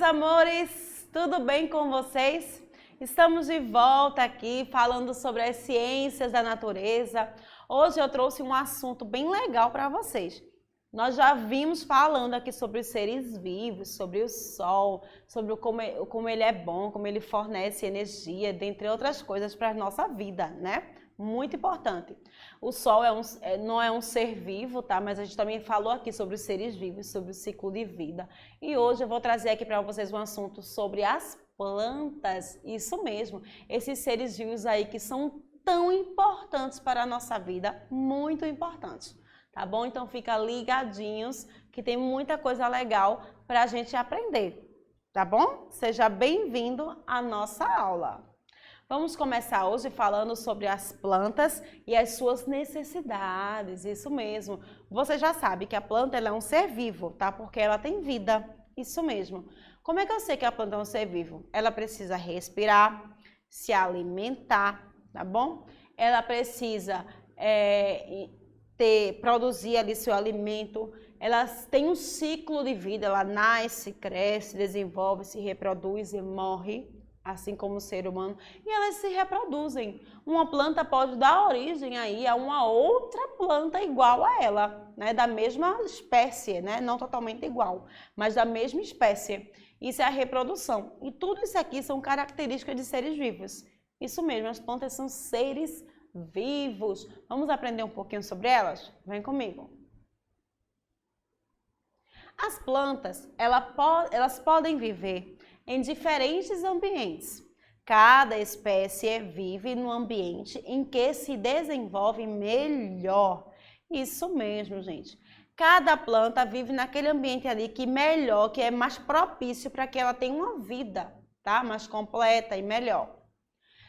amores, tudo bem com vocês? Estamos de volta aqui falando sobre as ciências da natureza. Hoje eu trouxe um assunto bem legal para vocês. Nós já vimos falando aqui sobre os seres vivos, sobre o Sol, sobre como ele é bom, como ele fornece energia, dentre outras coisas para a nossa vida, né? Muito importante. O Sol não é um ser vivo, tá? Mas a gente também falou aqui sobre os seres vivos, sobre o ciclo de vida. E hoje eu vou trazer aqui para vocês um assunto sobre as plantas. Isso mesmo, esses seres vivos aí que são tão importantes para a nossa vida, muito importantes. Tá bom? Então fica ligadinhos que tem muita coisa legal para a gente aprender, tá bom? Seja bem-vindo à nossa aula. Vamos começar hoje falando sobre as plantas e as suas necessidades, isso mesmo. Você já sabe que a planta ela é um ser vivo, tá? Porque ela tem vida, isso mesmo. Como é que eu sei que a planta é um ser vivo? Ela precisa respirar, se alimentar, tá bom? Ela precisa produzir ali seu alimento, ela tem um ciclo de vida, ela nasce, cresce, desenvolve, se reproduz e morre, assim como o ser humano, e elas se reproduzem. Uma planta pode dar origem aí a uma outra planta igual a ela, né? Da mesma espécie, né? Não totalmente igual, mas da mesma espécie. Isso é a reprodução. E tudo isso aqui são características de seres vivos. Isso mesmo, as plantas são seres vivos. Vamos aprender um pouquinho sobre elas? Vem comigo. As plantas, elas podem viver em diferentes ambientes. Cada espécie vive no ambiente em que se desenvolve melhor. Isso mesmo, gente. Cada planta vive naquele ambiente ali que é mais propício para que ela tenha uma vida, tá? Mais completa e melhor.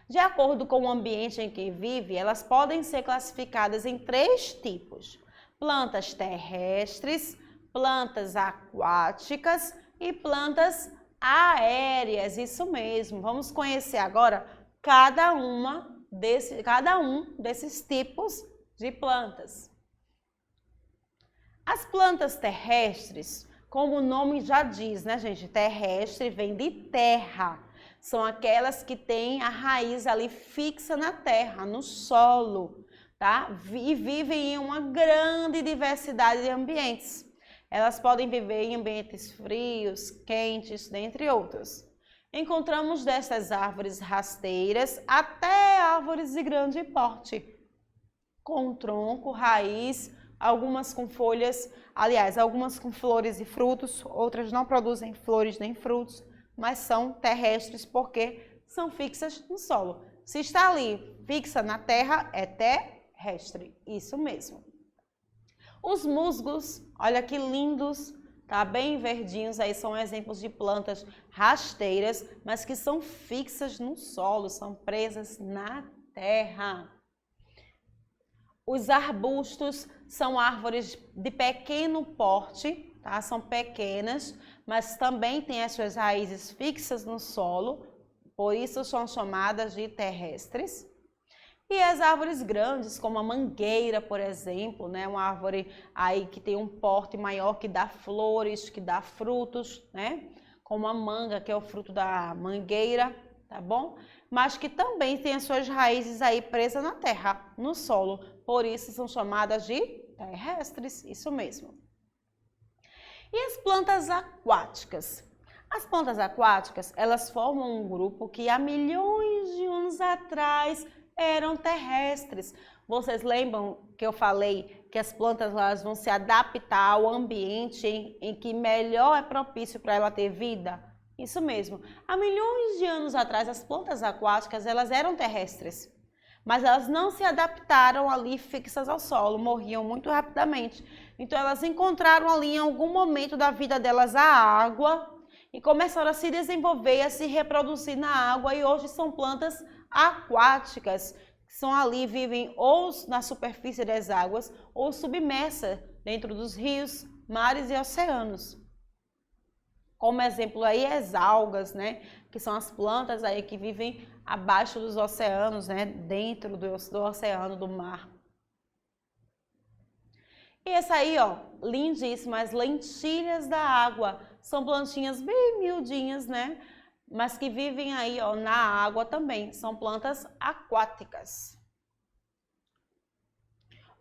De acordo com o ambiente em que vive, elas podem ser classificadas em 3 tipos: plantas terrestres, plantas aquáticas e plantas aéreas. Isso mesmo. Vamos conhecer agora cada um desses tipos de plantas. As plantas terrestres, como o nome já diz, né, gente? Terrestre vem de terra. São aquelas que têm a raiz ali fixa na terra, no solo, tá? E vivem em uma grande diversidade de ambientes. Elas podem viver em ambientes frios, quentes, dentre outros. Encontramos dessas árvores rasteiras até árvores de grande porte, com tronco, raiz, algumas com folhas, aliás, algumas com flores e frutos, outras não produzem flores nem frutos, mas são terrestres porque são fixas no solo. Se está ali fixa na terra, é terrestre, isso mesmo. Os musgos, olha que lindos, tá? Bem verdinhos, aí são exemplos de plantas rasteiras, mas que são fixas no solo, são presas na terra. Os arbustos são árvores de pequeno porte, tá? São pequenas, mas também têm as suas raízes fixas no solo, por isso são chamadas de terrestres. E as árvores grandes, como a mangueira, por exemplo, né? Uma árvore aí que tem um porte maior, que dá flores, que dá frutos, né? Como a manga, que é o fruto da mangueira, tá bom? Mas que também tem as suas raízes aí presas na terra, no solo. Por isso são chamadas de terrestres, isso mesmo. E as plantas aquáticas? As plantas aquáticas, elas formam um grupo que há milhões de anos atrás eram terrestres. Vocês lembram que eu falei que as plantas elas vão se adaptar ao ambiente em que melhor é propício para ela ter vida? Isso mesmo. Há milhões de anos atrás, as plantas aquáticas elas eram terrestres, mas elas não se adaptaram ali fixas ao solo, morriam muito rapidamente. Então elas encontraram ali em algum momento da vida delas a água e começaram a se desenvolver, a se reproduzir na água e hoje são plantas aquáticas, que são ali, vivem ou na superfície das águas ou submersas dentro dos rios, mares e oceanos. Como exemplo aí as algas, né, que são as plantas aí que vivem abaixo dos oceanos, né, dentro do oceano, do mar. E essa aí, ó, lindíssima, as lentilhas da água. São plantinhas bem miudinhas, né? Mas que vivem aí, ó, na água também. São plantas aquáticas.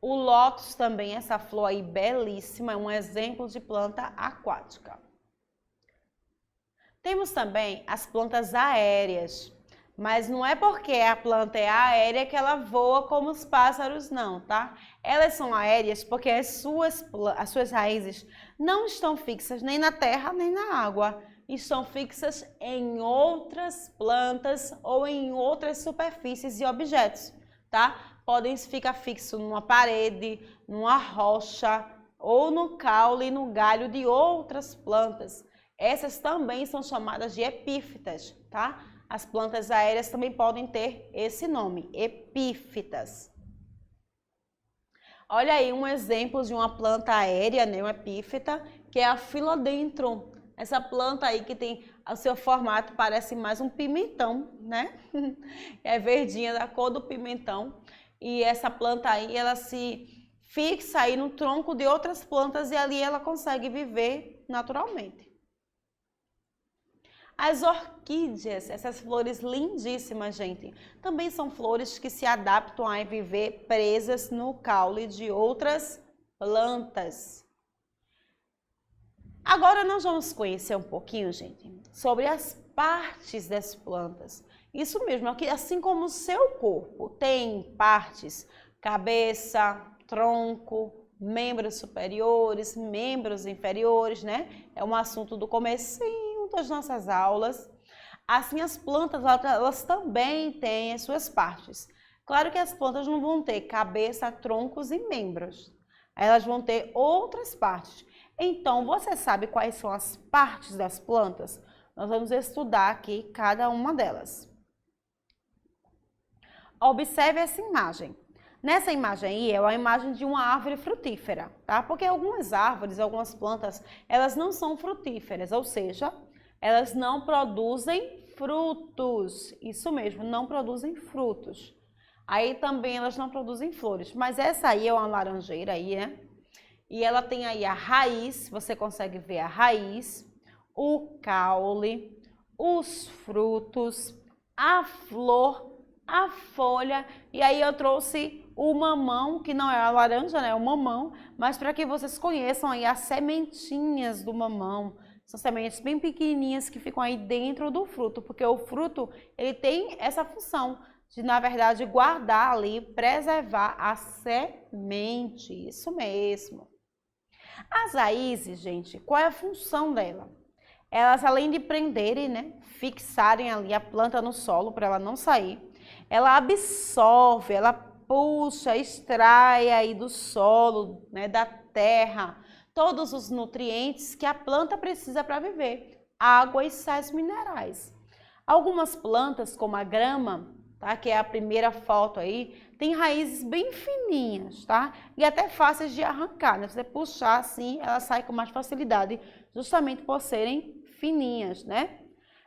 O lótus também, essa flor aí belíssima, é um exemplo de planta aquática. Temos também as plantas aéreas, mas não é porque a planta é aérea que ela voa como os pássaros, não, tá? Elas são aéreas porque as suas raízes não estão fixas nem na terra nem na água, estão fixas em outras plantas ou em outras superfícies e objetos, tá? Podem ficar fixos numa parede, numa rocha ou no caule e no galho de outras plantas. Essas também são chamadas de epífitas, tá? As plantas aéreas também podem ter esse nome, epífitas. Olha aí um exemplo de uma planta aérea, né, uma epífita, que é a Philodendron. Essa planta aí que tem o seu formato parece mais um pimentão, né? É verdinha, da cor do pimentão. E essa planta aí, ela se fixa aí no tronco de outras plantas e ali ela consegue viver naturalmente. As orquídeas, essas flores lindíssimas, gente, também são flores que se adaptam a viver presas no caule de outras plantas. Agora nós vamos conhecer um pouquinho, gente, sobre as partes das plantas. Isso mesmo, aqui, assim como o seu corpo tem partes, cabeça, tronco, membros superiores, membros inferiores, né? É um assunto do comecinho das nossas aulas. Assim, as plantas, elas também têm as suas partes. Claro que as plantas não vão ter cabeça, troncos e membros. Elas vão ter outras partes. Então, você sabe quais são as partes das plantas? Nós vamos estudar aqui cada uma delas. Observe essa imagem. Nessa imagem aí é a imagem de uma árvore frutífera, tá? Porque algumas árvores, algumas plantas, elas não são frutíferas, ou seja, elas não produzem frutos. Isso mesmo, não produzem frutos. Aí também elas não produzem flores, mas essa aí é uma laranjeira aí, né? E ela tem aí a raiz, você consegue ver a raiz, o caule, os frutos, a flor, a folha, e aí eu trouxe o mamão, que não é a laranja, né? É o mamão, mas para que vocês conheçam aí as sementinhas do mamão. São sementes bem pequenininhas que ficam aí dentro do fruto, porque o fruto, ele tem essa função de, na verdade, guardar ali, preservar a semente, isso mesmo. As raízes, gente, qual é a função dela? Elas, além de prenderem, né, fixarem ali a planta no solo para ela não sair, ela absorve, ela puxa, extrai aí do solo, né, da terra, todos os nutrientes que a planta precisa para viver, água e sais minerais. Algumas plantas, como a grama, tá, que é a primeira foto aí, tem raízes bem fininhas, tá? E até fáceis de arrancar, né? Se você puxar assim, ela sai com mais facilidade, justamente por serem fininhas, né?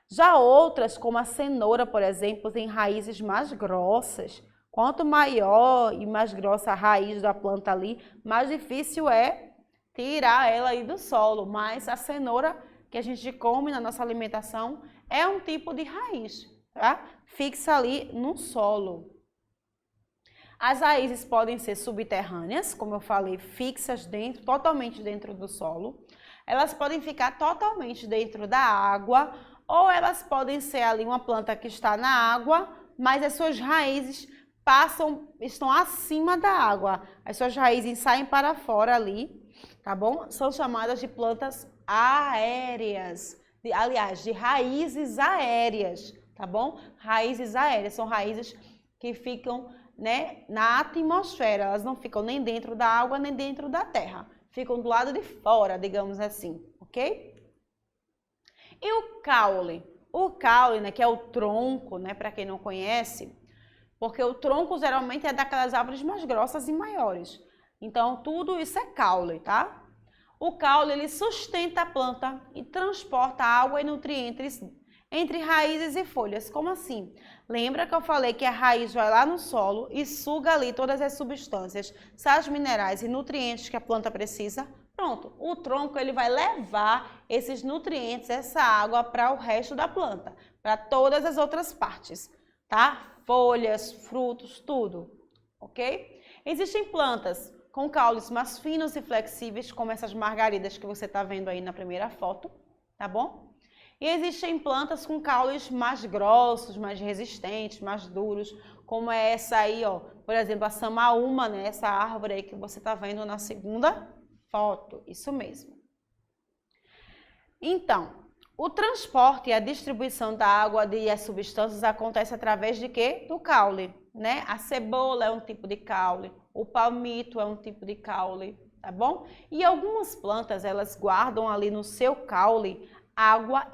Já outras, como a cenoura, por exemplo, tem raízes mais grossas. Quanto maior e mais grossa a raiz da planta ali, mais difícil é tirar ela aí do solo. Mas a cenoura que a gente come na nossa alimentação é um tipo de raiz, tá? Fixa ali no solo. As raízes podem ser subterrâneas, como eu falei, fixas dentro, totalmente dentro do solo. Elas podem ficar totalmente dentro da água, ou elas podem ser ali uma planta que está na água, mas as suas raízes estão acima da água. As suas raízes saem para fora ali, tá bom? São chamadas de plantas aéreas, aliás, de raízes aéreas, tá bom? Raízes aéreas são raízes que ficam, né, na atmosfera, elas não ficam nem dentro da água, nem dentro da terra. Ficam do lado de fora, digamos assim, ok? E o caule? O caule, né, que é o tronco, né, para quem não conhece, porque o tronco geralmente é daquelas árvores mais grossas e maiores. Então, tudo isso é caule, tá? O caule, ele sustenta a planta e transporta água e nutrientes entre raízes e folhas. Como assim? Lembra que eu falei que a raiz vai lá no solo e suga ali todas as substâncias, sais minerais e nutrientes que a planta precisa Pronto, o tronco ele vai levar esses nutrientes, essa água para o resto da planta, para todas as outras partes, tá? Folhas, frutos, tudo, ok? Existem plantas com caules mais finos e flexíveis, como essas margaridas que você está vendo aí na primeira foto, tá bom? E existem plantas com caules mais grossos, mais resistentes, mais duros, como é essa aí, ó, por exemplo, a samaúma, né? Essa árvore aí que você está vendo na segunda foto, isso mesmo. Então, o transporte e a distribuição da água e as substâncias acontece através de quê? Do caule, né? A cebola é um tipo de caule, o palmito é um tipo de caule, tá bom? E algumas plantas, elas guardam ali no seu caule água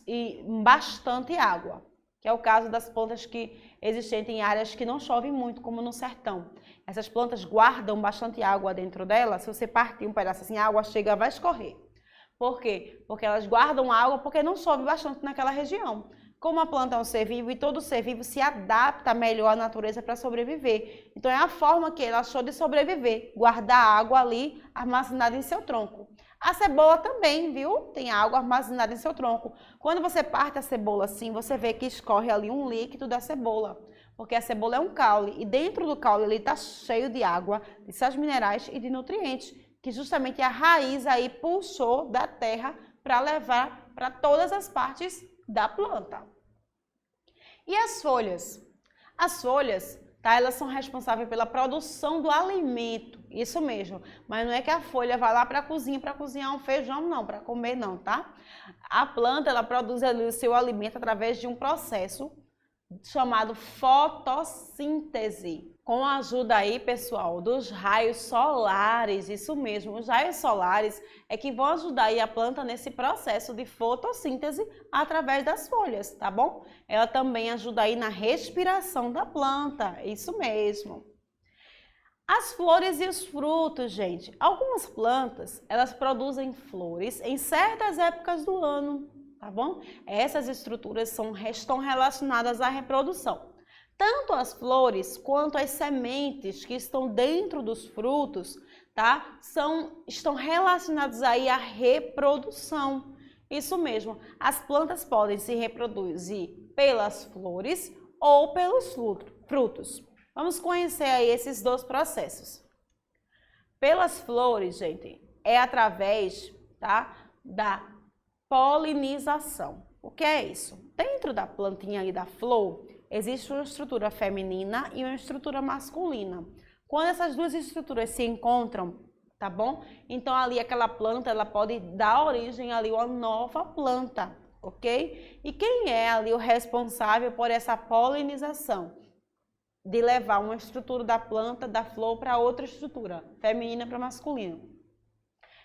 e bastante água, que é o caso das plantas que existem em áreas que não chove muito, como no sertão. Essas plantas guardam bastante água dentro dela. Se você partir um pedaço assim, a água chega, vai escorrer. Por quê? Porque elas guardam água porque não chove bastante naquela região. Como a planta é um ser vivo e todo ser vivo se adapta melhor à natureza para sobreviver. Então é a forma que ela achou de sobreviver, guardar água ali armazenada em seu tronco. A cebola também, viu? Tem água armazenada em seu tronco. Quando você parte a cebola assim, você vê que escorre ali um líquido da cebola. Porque a cebola é um caule e dentro do caule ele está cheio de água, de sais minerais e de nutrientes, que justamente a raiz aí puxou da terra para levar para todas as partes da planta. E as folhas? As folhas, tá? Elas são responsáveis pela produção do alimento, isso mesmo. Mas não é que a folha vai lá para a cozinha para cozinhar um feijão, não, para comer não, tá? A planta, ela produz ali o seu alimento através de um processo chamado fotossíntese, com a ajuda aí, pessoal, dos raios solares, isso mesmo, os raios solares é que vão ajudar aí a planta nesse processo de fotossíntese através das folhas, tá bom? Ela também ajuda aí na respiração da planta, isso mesmo. As flores e os frutos, gente, algumas plantas, elas produzem flores em certas épocas do ano, tá bom? Essas estruturas estão relacionadas à reprodução. Tanto as flores quanto as sementes que estão dentro dos frutos, tá? Estão relacionados aí à reprodução. Isso mesmo, as plantas podem se reproduzir pelas flores ou pelos frutos. Vamos conhecer aí esses dois processos. Pelas flores, gente, é através, tá, da polinização. O que é isso? Dentro da plantinha e da flor, existe uma estrutura feminina e uma estrutura masculina. Quando essas duas estruturas se encontram, tá bom? Então ali aquela planta, ela pode dar origem ali a uma nova planta, ok? E quem é ali o responsável por essa polinização? De levar uma estrutura da planta, da flor, para outra estrutura, feminina para masculina.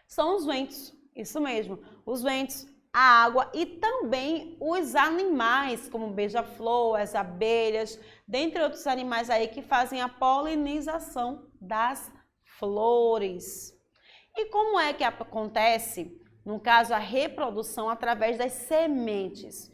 São os ventos, isso mesmo, os ventos, a água e também os animais, como beija-flor, as abelhas, dentre outros animais aí que fazem a polinização das flores. E como é que acontece, no caso, a reprodução através das sementes?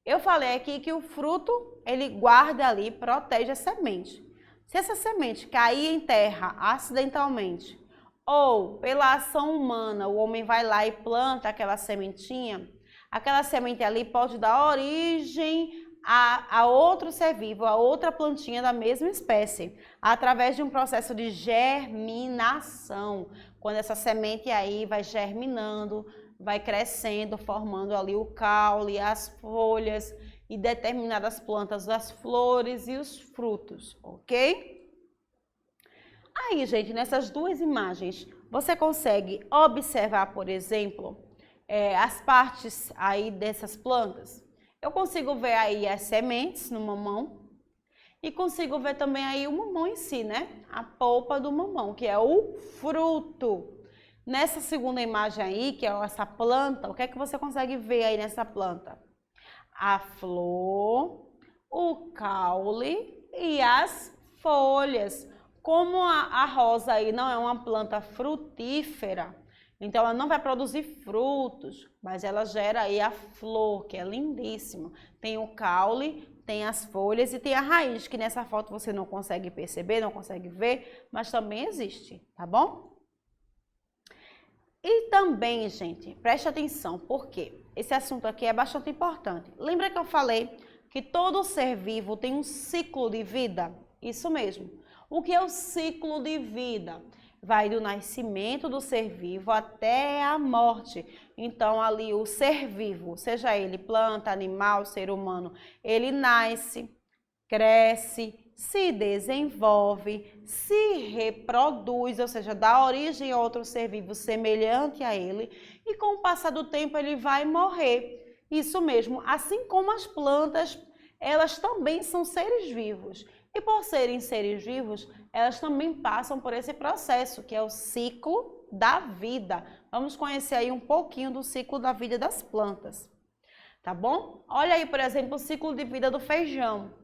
Eu falei aqui que o fruto, ele guarda ali, protege a semente. Se essa semente cair em terra acidentalmente, ou pela ação humana, o homem vai lá e planta aquela sementinha, aquela semente ali pode dar origem a outro ser vivo, a outra plantinha da mesma espécie, através de um processo de germinação. Quando essa semente aí vai germinando, vai crescendo, formando ali o caule, as folhas e determinadas plantas, as flores e os frutos, ok? Aí, gente, nessas duas imagens, você consegue observar, por exemplo, as partes aí dessas plantas? Eu consigo ver aí as sementes no mamão e consigo ver também aí o mamão em si, né? A polpa do mamão, que é o fruto. Nessa segunda imagem aí, que é essa planta, o que é que você consegue ver aí nessa planta? A flor, o caule e as folhas. Como a rosa aí não é uma planta frutífera, então ela não vai produzir frutos, mas ela gera aí a flor, que é lindíssima. Tem o caule, tem as folhas e tem a raiz, que nessa foto você não consegue perceber, não consegue ver, mas também existe, tá bom? E também, gente, preste atenção, porque esse assunto aqui é bastante importante. Lembra que eu falei que todo ser vivo tem um ciclo de vida? Isso mesmo. O que é o ciclo de vida? Vai do nascimento do ser vivo até a morte. Então, ali o ser vivo, seja ele planta, animal, ser humano, ele nasce, cresce, se desenvolve, se reproduz, ou seja, dá origem a outro ser vivo semelhante a ele, e com o passar do tempo ele vai morrer. Isso mesmo, assim como as plantas, elas também são seres vivos. E por serem seres vivos, elas também passam por esse processo, que é o ciclo da vida. Vamos conhecer aí um pouquinho do ciclo da vida das plantas, tá bom? Olha aí, por exemplo, o ciclo de vida do feijão.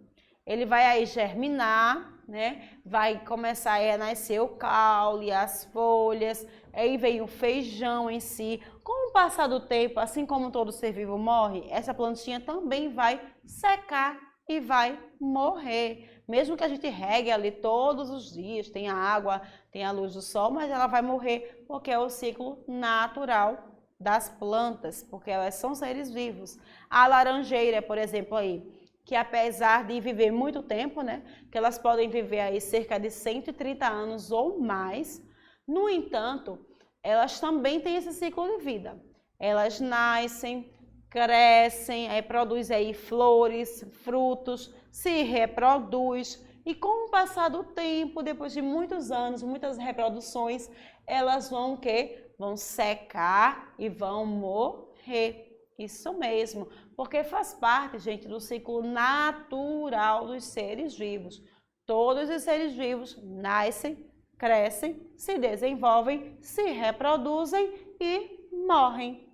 Ele vai aí germinar, né? Vai começar aí a nascer o caule, as folhas, aí vem o feijão em si. Com o passar do tempo, assim como todo ser vivo morre, essa plantinha também vai secar e vai morrer. Mesmo que a gente regue ali todos os dias, tenha água, tenha a luz do sol, mas ela vai morrer porque é o ciclo natural das plantas, porque elas são seres vivos. A laranjeira, por exemplo, aí, que apesar de viver muito tempo, né, que elas podem viver aí cerca de 130 anos ou mais, no entanto, elas também têm esse ciclo de vida. Elas nascem, crescem, produzem aí flores, frutos, se reproduz e com o passar do tempo, depois de muitos anos, muitas reproduções, elas vão o quê? Vão secar e vão morrer. Isso mesmo, porque faz parte, gente, do ciclo natural dos seres vivos. Todos os seres vivos nascem, crescem, se desenvolvem, se reproduzem e morrem.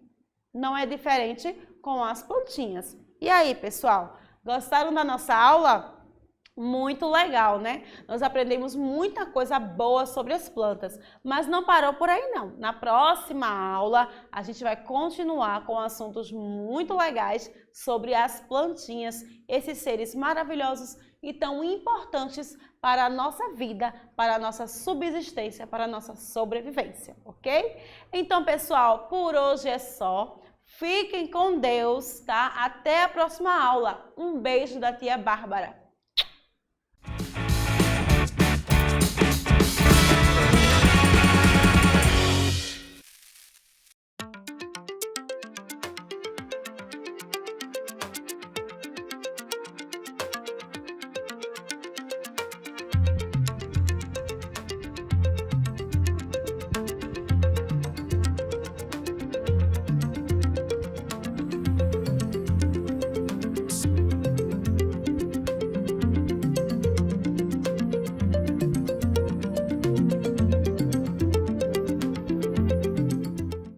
Não é diferente com as plantinhas. E aí, pessoal, gostaram da nossa aula? Muito legal, né? Nós aprendemos muita coisa boa sobre as plantas, mas não parou por aí não. Na próxima aula, a gente vai continuar com assuntos muito legais sobre as plantinhas, esses seres maravilhosos e tão importantes para a nossa vida, para a nossa subsistência, para a nossa sobrevivência, ok? Então, pessoal, por hoje é só. Fiquem com Deus, tá? Até a próxima aula. Um beijo da tia Bárbara.